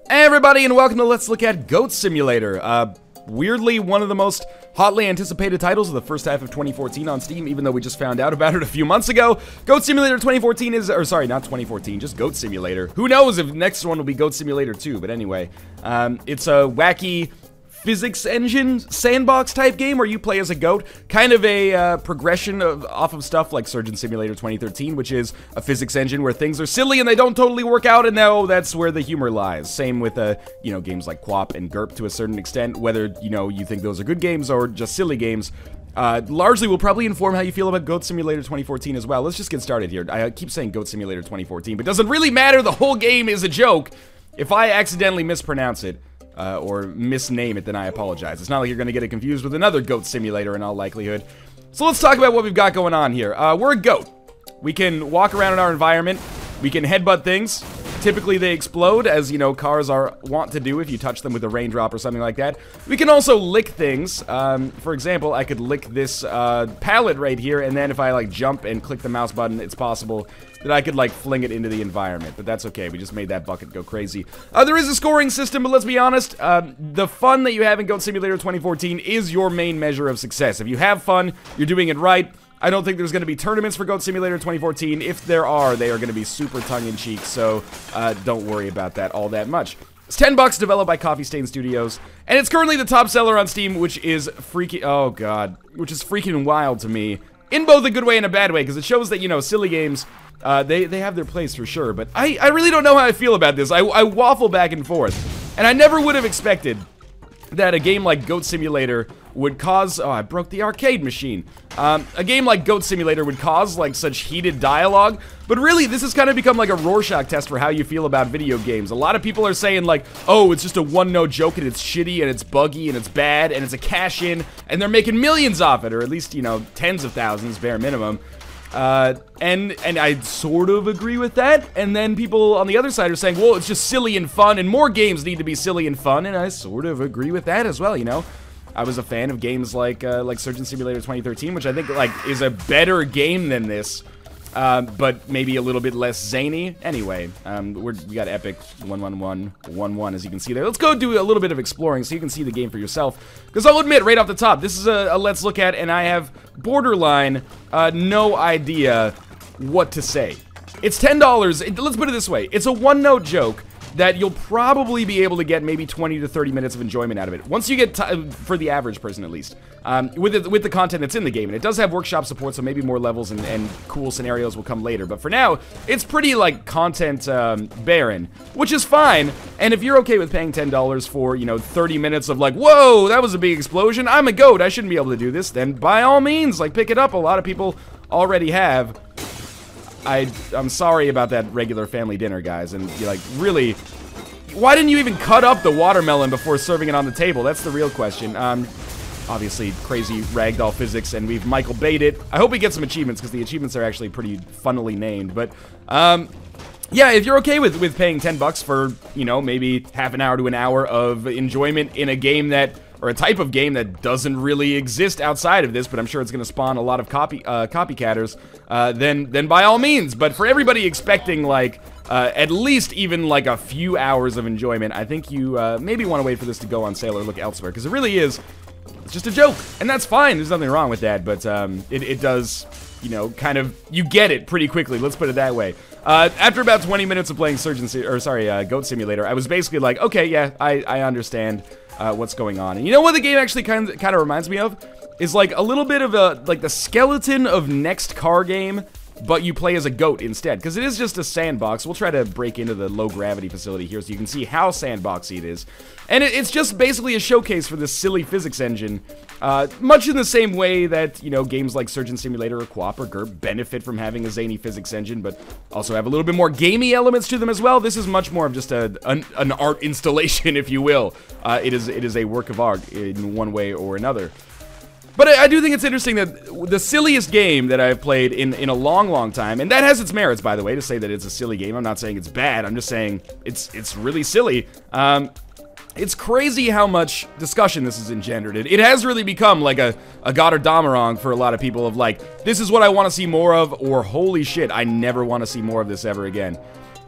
Hey everybody, and welcome to Let's Look at Goat Simulator. Weirdly, one of the most hotly anticipated titles of the first half of 2014 on Steam, even though we just found out about it a few months ago. Goat Simulator 2014 is, or sorry, not 2014, just Goat Simulator. Who knows if the next one will be Goat Simulator 2, but anyway. It's a wacky physics engine sandbox type game where you play as a goat, kind of a progression off of stuff like Surgeon Simulator 2013, which is a physics engine where things are silly and they don't totally work out, and now that's where the humor lies. Same with games like QWOP and GURP to a certain extent, whether you think those are good games or just silly games. Largely will probably inform how you feel about Goat Simulator 2014 as well. Let's just get started here. I keep saying Goat Simulator 2014, but it doesn't really matter. The whole game is a joke. If I accidentally mispronounce it, or misname it, then I apologize. It's not like you're going to get it confused with another Goat Simulator in all likelihood. So let's talk about what we've got going on here. We're a goat. We can walk around in our environment. We can headbutt things. Typically they explode, as cars are wont to do if you touch them with a raindrop or something like that. We can also lick things. For example, I could lick this pallet right here, and then if I jump and click the mouse button, it's possible that I could fling it into the environment, but that's okay. We just made that bucket go crazy. There is a scoring system, but let's be honest, the fun that you have in Goat Simulator 2014 is your main measure of success. If you have fun, you're doing it right. I don't think there's going to be tournaments for Goat Simulator 2014. If there are, they are going to be super tongue-in-cheek, so don't worry about that all that much. It's $10, developed by Coffee Stain Studios, and it's currently the top seller on Steam, which is freaking wild to me, in both a good way and a bad way, because it shows that, silly games, they have their place for sure, but I really don't know how I feel about this. I waffle back and forth, and I never would have expected that a game like Goat Simulator would cause... Oh, I broke the arcade machine. A game like Goat Simulator would cause, such heated dialogue, but really, this has kind of become like a Rorschach test for how you feel about video games. A lot of people are saying, oh, it's just a one-note joke, and it's shitty, and it's buggy, and it's bad, and it's a cash-in, and they're making millions off it, or at least, tens of thousands, bare minimum. And I sort of agree with that, and then people on the other side are saying, well, it's just silly and fun, and more games need to be silly and fun, and I sort of agree with that as well, I was a fan of games like Surgeon Simulator 2013, which I think, is a better game than this, but maybe a little bit less zany. Anyway, we got Epic 11111, as you can see there. Let's go do a little bit of exploring so you can see the game for yourself, because I'll admit, right off the top, this is a Let's Look At, and I have borderline no idea what to say. It's $10. Let's put it this way. It's a one-note joke that you'll probably be able to get maybe 20 to 30 minutes of enjoyment out of it. Once you get, for the average person at least, with the content that's in the game. And it does have workshop support, so maybe more levels and cool scenarios will come later. But for now, it's pretty, content barren, which is fine. And if you're okay with paying $10 for, 30 minutes of whoa, that was a big explosion, I'm a goat, I shouldn't be able to do this, then by all means, pick it up. A lot of people already have. I'm sorry about that regular family dinner, guys, and you're really, why didn't you even cut up the watermelon before serving it on the table? That's the real question. Obviously, crazy ragdoll physics, and we've Michael Bay'd it. I hope we get some achievements, because the achievements are actually pretty funnily named, but, yeah, if you're okay with paying $10 for, maybe half an hour to an hour of enjoyment in a game that, or a type of game that doesn't really exist outside of this, but I'm sure it's going to spawn a lot of copycatters, then by all means. But for everybody expecting, at least even, a few hours of enjoyment, I think you, maybe want to wait for this to go on sale or look elsewhere, because it really is, it's just a joke, and that's fine, there's nothing wrong with that, but, it does, kind of, you get it pretty quickly, let's put it that way. After about 20 minutes of playing Goat Simulator, I was basically okay, yeah, I understand what's going on. And you know what the game actually kind of reminds me of? Is a little bit of the skeleton of Next Car Game, but you play as a goat instead, because it is just a sandbox. We'll try to break into the low-gravity facility here so you can see how sandboxy it is. And it's just basically a showcase for this silly physics engine, much in the same way that, games like Surgeon Simulator or QWOP or GURP benefit from having a zany physics engine, but also have a little bit more gamey elements to them as well. This is much more of just an art installation, if you will. It is a work of art in one way or another. But I do think it's interesting that the silliest game that I've played in a long, long time, and that has its merits, by the way, to say that it's a silly game. I'm not saying it's bad, I'm just saying it's really silly. It's crazy how much discussion this has engendered. It has really become like a Götterdämmerung for a lot of people of this is what I want to see more of, or holy shit, I never want to see more of this ever again.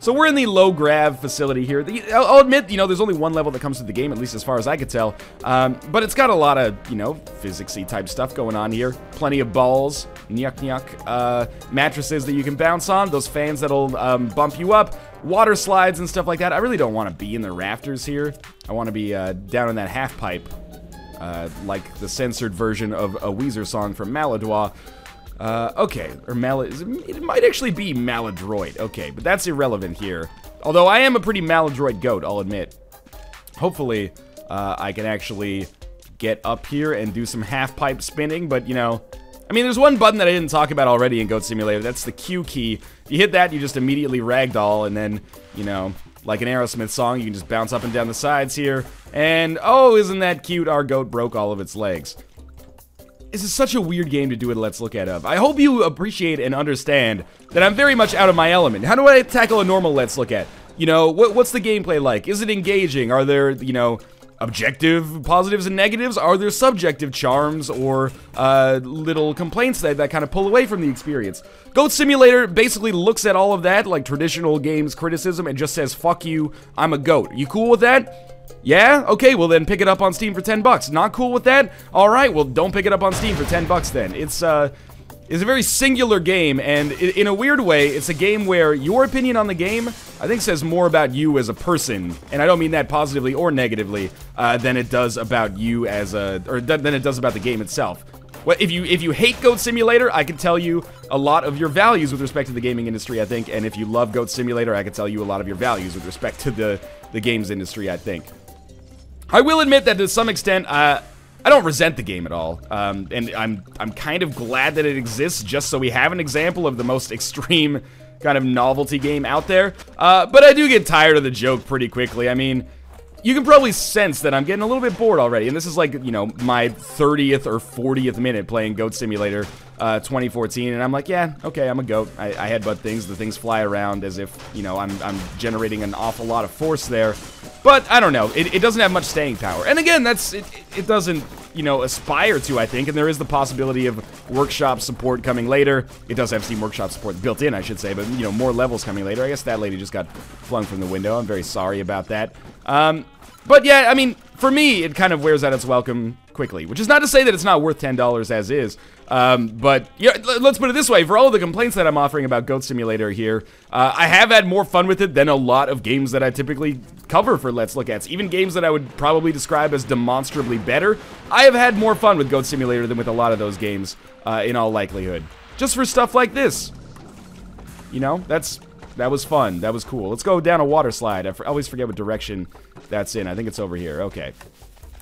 So we're in the low grav facility here. I'll admit, you know, there's only one level that comes to the game, at least as far as I could tell. But it's got a lot of, you know, physics-y type stuff going on here. Plenty of balls, mattresses that you can bounce on, those fans that'll bump you up, water slides and stuff like that. I really don't want to be in the rafters here. I want to be down in that half pipe, like the censored version of a Weezer song from Maladroit. Okay, or it might actually be Maladroit. Okay, but that's irrelevant here. Although I am a pretty Maladroit goat, I'll admit. Hopefully, I can actually get up here and do some half-pipe spinning, but, you know... I mean, there's one button that I didn't talk about already in Goat Simulator. That's the Q key. If you hit that, you just immediately ragdoll, and then, you know, like an Aerosmith song, you can just bounce up and down the sides here. And, oh, isn't that cute? Our goat broke all of its legs. This is such a weird game to do a Let's Look At of. I hope you appreciate and understand that I'm very much out of my element. How do I tackle a normal Let's Look At? You know, what's the gameplay like? Is it engaging? Are there, you know, objective positives and negatives? Are there subjective charms or little complaints that kind of pull away from the experience? Goat Simulator basically looks at all of that like traditional games criticism and just says, fuck you, I'm a goat. You cool with that? Yeah? Okay, well then pick it up on Steam for 10 bucks. Not cool with that? Alright, well don't pick it up on Steam for 10 bucks then. It's a very singular game, and in a weird way, it's a game where your opinion on the game, I think, says more about you as a person, and I don't mean that positively or negatively, than it does about you as than it does about the game itself. Well, if you hate Goat Simulator, I can tell you a lot of your values with respect to the gaming industry, I think, and if you love Goat Simulator, I can tell you a lot of your values with respect to the games industry, I think. I will admit that to some extent, I don't resent the game at all, and I'm kind of glad that it exists just so we have an example of the most extreme kind of novelty game out there, but I do get tired of the joke pretty quickly. I mean, you can probably sense that I'm getting a little bit bored already, and this is like, you know, my 30th or 40th minute playing Goat Simulator 2014, and I'm like, yeah, okay, I'm a goat. I headbutt things, the things fly around as if, you know, I'm generating an awful lot of force there. But, I don't know, it doesn't have much staying power. And again, it doesn't, you know, aspire to, I think, and there is the possibility of workshop support coming later. It does have Steam Workshop support built in, I should say, but, you know, more levels coming later. I guess that lady just got flung from the window. I'm very sorry about that. But yeah, I mean, for me, it kind of wears out its welcome quickly, which is not to say that it's not worth $10 as is. But yeah, let's put it this way, for all of the complaints that I'm offering about Goat Simulator here, I have had more fun with it than a lot of games that I typically cover for Let's Look Ats. Even games that I would probably describe as demonstrably better, I have had more fun with Goat Simulator than with a lot of those games, in all likelihood. Just for stuff like this. You know, that was fun. That was cool. Let's go down a water slide. I always forget what direction that's in. I think it's over here. Okay.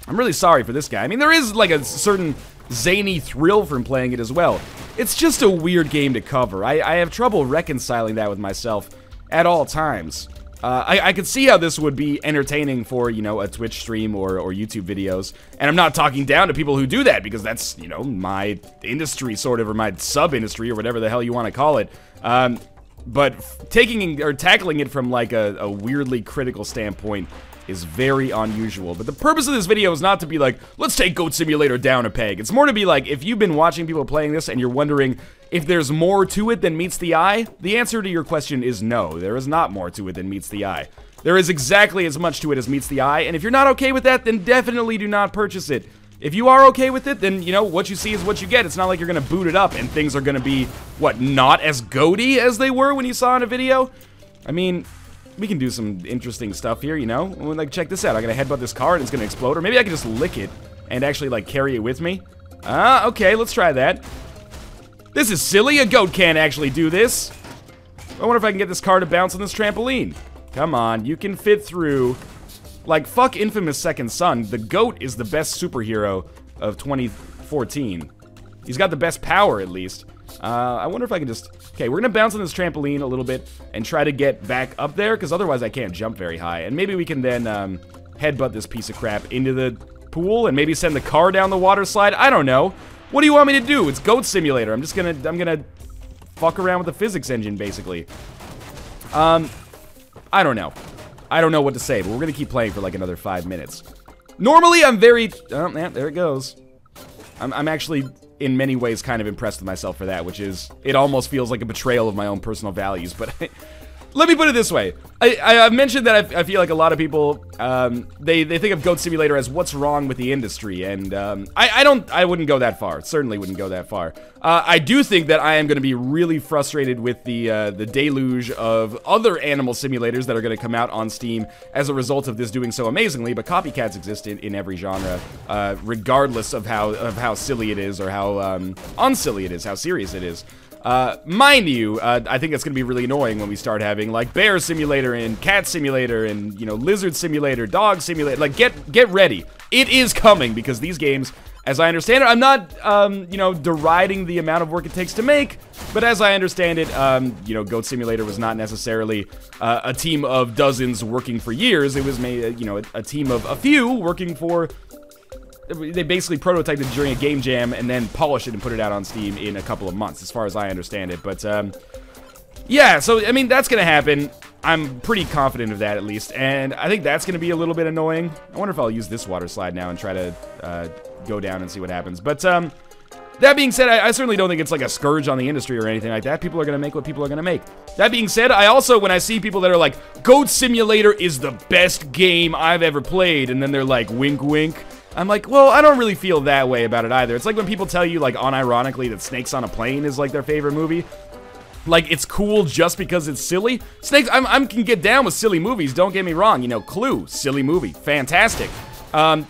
I'm really sorry for this guy. I mean, there is like a certain zany thrill from playing it as well. It's just a weird game to cover. I have trouble reconciling that with myself at all times. I could see how this would be entertaining for, you know, a Twitch stream or YouTube videos. And I'm not talking down to people who do that, because that's, you know, my industry sort of, or my sub-industry, or whatever the hell you want to call it. But taking or tackling it from like a weirdly critical standpoint is very unusual. But the purpose of this video is not to be like, let's take Goat Simulator down a peg. It's more to be like, if you've been watching people playing this and you're wondering if there's more to it than meets the eye, the answer to your question is no. There is not more to it than meets the eye. There is exactly as much to it as meets the eye, and if you're not okay with that, then definitely do not purchase it. If you are okay with it, then, you know, what you see is what you get. It's not like you're gonna boot it up and things are gonna be, what, not as goaty as they were when you saw in a video? I mean, we can do some interesting stuff here, you know? Like, check this out. I'm gonna headbutt this car and it's gonna explode, or maybe I can just lick it and actually, like, carry it with me. Okay, let's try that. This is silly. A goat can't actually do this. I wonder if I can get this car to bounce on this trampoline. Come on, you can fit through. Like, fuck Infamous Second Son, the GOAT is the best superhero of 2014. He's got the best power, at least. I wonder if I can just... Okay, we're gonna bounce on this trampoline a little bit and try to get back up there, because otherwise I can't jump very high. And maybe we can then headbutt this piece of crap into the pool and maybe send the car down the water slide. I don't know. What do you want me to do? It's Goat Simulator. I'm gonna fuck around with the physics engine, basically. I don't know. I don't know what to say, but we're gonna keep playing for like another 5 minutes. Normally, I'm very... Oh, yeah, there it goes. I'm actually, in many ways, kind of impressed with myself for that, which is... It almost feels like a betrayal of my own personal values, but... let me put it this way. I've mentioned that I feel like a lot of people, they think of Goat Simulator as what's wrong with the industry, and I wouldn't go that far. Certainly wouldn't go that far. I do think that I am going to be really frustrated with the deluge of other animal simulators that are going to come out on Steam as a result of this doing so amazingly, but copycats exist in every genre, regardless of how silly it is, or how unsilly it is, how serious it is. Mind you, I think it's gonna be really annoying when we start having, like, bear simulator and cat simulator and, you know, lizard simulator, dog simulator. Like, get ready. It is coming, because these games, as I understand it, I'm not, you know, deriding the amount of work it takes to make, but as I understand it, you know, Goat Simulator was not necessarily a team of dozens working for years. It was, you know, a team of a few working for... They basically prototyped it during a game jam and then polished it and put it out on Steam in a couple of months, as far as I understand it. But, yeah, so, I mean, that's gonna happen. I'm pretty confident of that, at least. And I think that's gonna be a little bit annoying. I wonder if I'll use this water slide now and try to go down and see what happens. But, that being said, I certainly don't think it's like a scourge on the industry or anything like that. People are gonna make what people are gonna make. That being said, I also, when I see people that are like, Goat Simulator is the best game I've ever played, and then they're like, wink wink, I'm like, well, I don't really feel that way about it either. It's like when people tell you, like, unironically that Snakes on a Plane is, like, their favorite movie. Like, it's cool just because it's silly. Snakes, I can get down with silly movies, don't get me wrong. You know, Clue, silly movie, fantastic.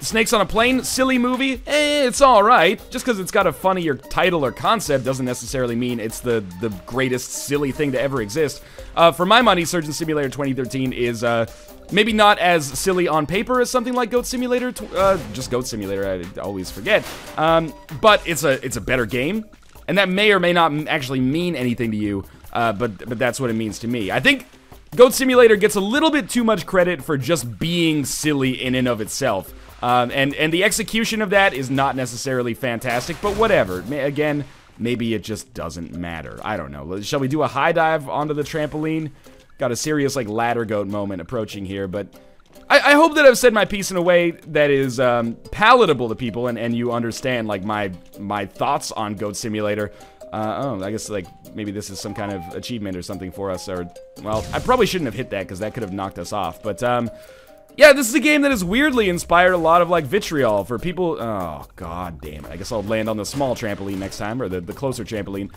Snakes on a Plane, silly movie, it's alright. Just because it's got a funnier title or concept doesn't necessarily mean it's the greatest silly thing to ever exist. For my money, Surgeon Simulator 2013 is, maybe not as silly on paper as something like Goat Simulator, just Goat Simulator, I always forget. But it's a better game, and that may or may not actually mean anything to you, but that's what it means to me. I think Goat Simulator gets a little bit too much credit for just being silly in and of itself. And the execution of that is not necessarily fantastic, but whatever. Again, maybe it just doesn't matter. I don't know. Shall we do a high dive onto the trampoline? Got a serious, like, ladder goat moment approaching here, but I hope that I've said my piece in a way that is palatable to people, and you understand, like, my thoughts on Goat Simulator. Oh, I guess, like, maybe this is some kind of achievement or something for us, or, well, I probably shouldn't have hit that, because that could have knocked us off, but, yeah, this is a game that has weirdly inspired a lot of, like, vitriol for people. Oh, god damn it. I guess I'll land on the small trampoline next time, or the closer trampoline.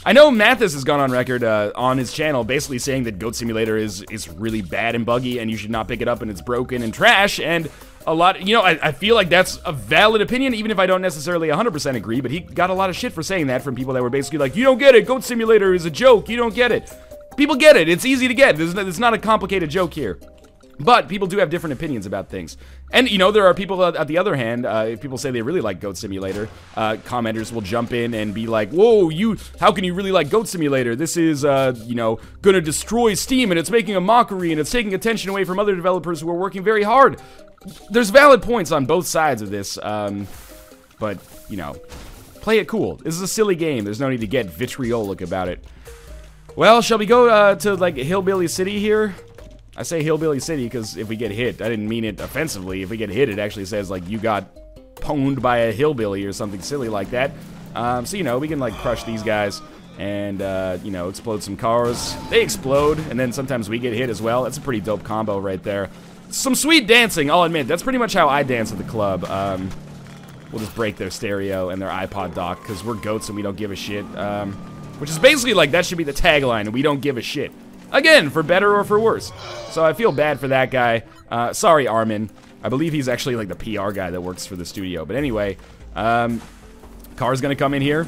I know Mathis has gone on record on his channel basically saying that Goat Simulator is really bad and buggy and you should not pick it up and it's broken and trash, and a lot, you know, I feel like that's a valid opinion, even if I don't necessarily 100% agree, but he got a lot of shit for saying that from people that were basically like, you don't get it, Goat Simulator is a joke, you don't get it. People get it, it's easy to get, it's not a complicated joke here. But people do have different opinions about things. And, you know, there are people, at the other hand, if people say they really like Goat Simulator, commenters will jump in and be like, whoa, how can you really like Goat Simulator? This is, you know, gonna destroy Steam, and it's making a mockery, and it's taking attention away from other developers who are working very hard. There's valid points on both sides of this, but, you know, play it cool. This is a silly game. There's no need to get vitriolic about it. Well, shall we go, to, like, Hillbilly City here? I say Hillbilly City because if we get hit, I didn't mean it offensively. If we get hit, it actually says, like, you got pwned by a hillbilly or something silly like that. So, you know, we can, like, crush these guys and, you know, explode some cars. They explode, and then sometimes we get hit as well. That's a pretty dope combo right there. Some sweet dancing, I'll admit. That's pretty much how I dance at the club. We'll just break their stereo and their iPod dock because we're goats and we don't give a shit. Which is basically, like, that should be the tagline, we don't give a shit. Again, for better or for worse. So I feel bad for that guy. Sorry, Armin. I believe he's actually like the PR guy that works for the studio. But anyway, car's gonna come in here.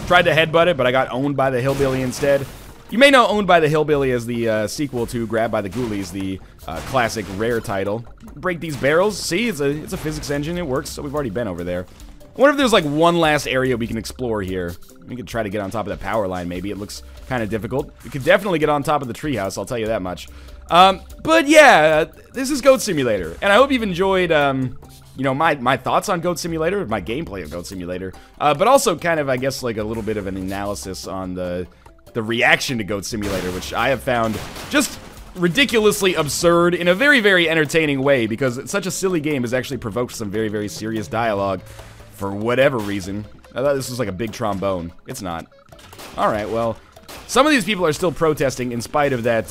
Tried to headbutt it, but I got owned by the hillbilly instead. You may know Owned by the Hillbilly as the sequel to Grabbed by the Ghoulies, the classic Rare title. Break these barrels. See, it's a physics engine. It works, so we've already been over there. I wonder if there's like one last area we can explore here. We could try to get on top of that power line, maybe. It looks kind of difficult. We could definitely get on top of the treehouse, I'll tell you that much. But yeah, this is Goat Simulator, and I hope you've enjoyed, you know, my thoughts on Goat Simulator, my gameplay of Goat Simulator, but also kind of, I guess, like a little bit of an analysis on the reaction to Goat Simulator, which I have found just ridiculously absurd in a very, very entertaining way, because such a silly game has actually provoked some very, very serious dialogue for whatever reason. I thought this was like a big trombone. It's not. Alright, well, Some of these people are still protesting in spite of that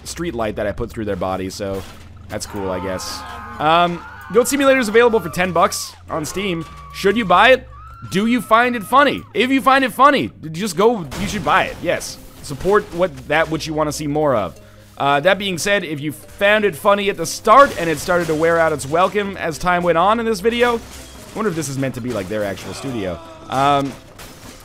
street light that I put through their body, so that's cool, I guess. Goat Simulator is available for 10 bucks on Steam. Should you buy it? Do you find it funny? If you find it funny, just go, you should buy it, yes. Support what you want to see more of. That being said, if you found it funny at the start and it started to wear out its welcome as time went on in this video, I wonder if this is meant to be like their actual studio,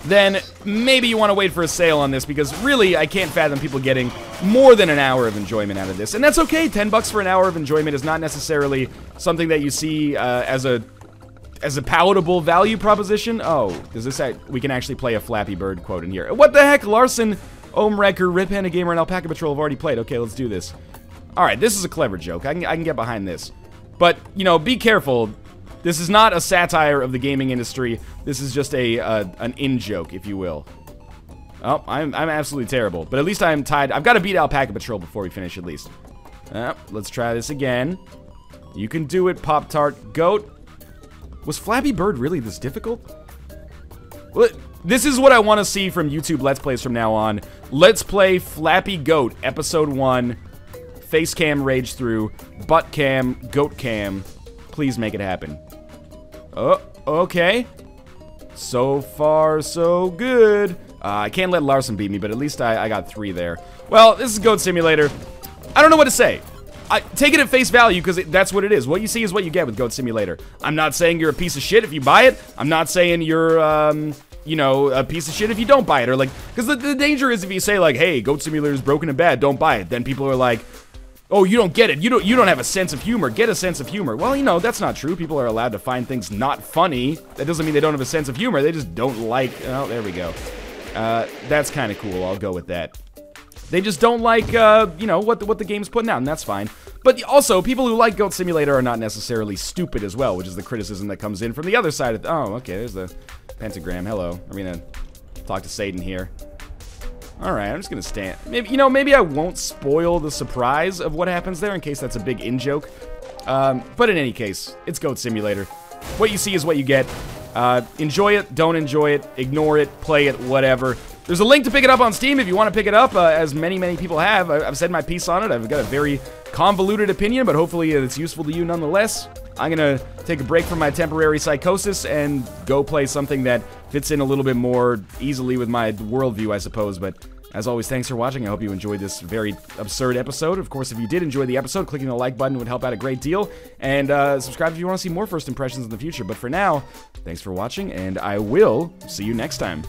then maybe you want to wait for a sale on this, because really, I can't fathom people getting more than an hour of enjoyment out of this. And that's okay, 10 bucks for an hour of enjoyment is not necessarily something that you see as a palatable value proposition. Oh, does this we can actually play a Flappy Bird quote in here. What the heck, Larson, Omrecker, Rip Panda Gamer, and Alpaca Patrol have already played. Okay, let's do this. Alright, this is a clever joke. I can get behind this. But, you know, be careful. This is not a satire of the gaming industry. This is just an in-joke, if you will. Oh, I'm absolutely terrible. But at least I'm tied. I've got to beat Alpaca Patrol before we finish, at least. Let's try this again. You can do it, Pop-Tart Goat. Was Flappy Bird really this difficult? Well, this is what I want to see from YouTube Let's Plays from now on. Let's play Flappy Goat, Episode 1. Face cam rage through. Butt cam, goat cam. Please make it happen. Oh, okay. So far, so good. I can't let Larson beat me, but at least I got 3 there. Well, this is Goat Simulator. I don't know what to say. Take it at face value, because that's what it is. What you see is what you get with Goat Simulator. I'm not saying you're a piece of shit if you buy it. I'm not saying you're, you know, a piece of shit if you don't buy it. Or like, because the danger is if you say like, hey, Goat Simulator is broken and bad, don't buy it. Then people are like, oh, you don't get it. You don't have a sense of humor. Get a sense of humor. Well, you know, that's not true. People are allowed to find things not funny. That doesn't mean they don't have a sense of humor. They just don't like, oh, there we go. That's kind of cool. I'll go with that. They just don't like, you know, what the game's putting out, and that's fine. But also, people who like Goat Simulator are not necessarily stupid as well, which is the criticism that comes in from the other side of oh, okay, there's the pentagram. Hello. I'm gonna talk to Satan here. Alright, I'm just gonna stand. Maybe, you know, maybe I won't spoil the surprise of what happens there in case that's a big in-joke. But in any case, it's Goat Simulator. What you see is what you get. Enjoy it, don't enjoy it, ignore it, play it, whatever. There's a link to pick it up on Steam if you want to pick it up, as many people have. I've said my piece on it. I've got a very convoluted opinion, but hopefully it's useful to you nonetheless. I'm gonna take a break from my temporary psychosis and go play something that fits in a little bit more easily with my worldview, I suppose. But as always, thanks for watching. I hope you enjoyed this very absurd episode. Of course, if you did enjoy the episode, clicking the like button would help out a great deal. And subscribe if you want to see more first impressions in the future. But for now, thanks for watching, and I will see you next time.